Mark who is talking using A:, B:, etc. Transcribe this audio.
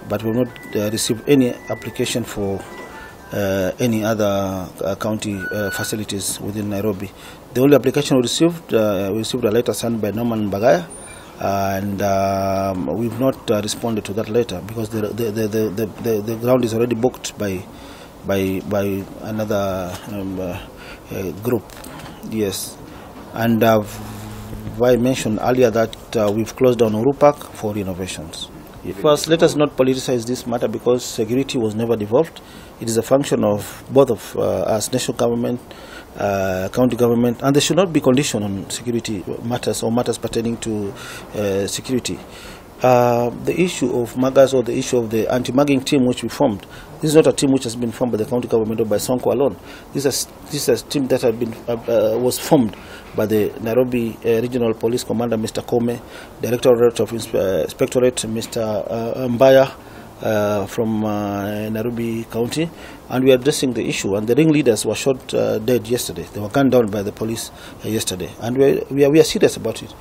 A: but we have not received any application for any other county facilities within Nairobi. The only application we received a letter signed by Norman Bagaya, and we've not responded to that letter because the ground is already booked by another group. Yes, and I mentioned earlier that we've closed down Uhuru Park for renovations. First, let us not politicize this matter because security was never devolved. It is a function of both of us, national government, county government, and there should not be condition on security matters or matters pertaining to security. The issue of muggers or the issue of the anti-mugging team which we formed, this is not a team which has been formed by the county government or by Sonko alone. This is a team that had been was formed by the Nairobi Regional Police Commander, Mr. Kome, Directorate of Inspectorate, Mr. Mbaya from Nairobi County, and we are addressing the issue. And the ringleaders were shot dead yesterday. They were gunned down by the police yesterday, and we are serious about it.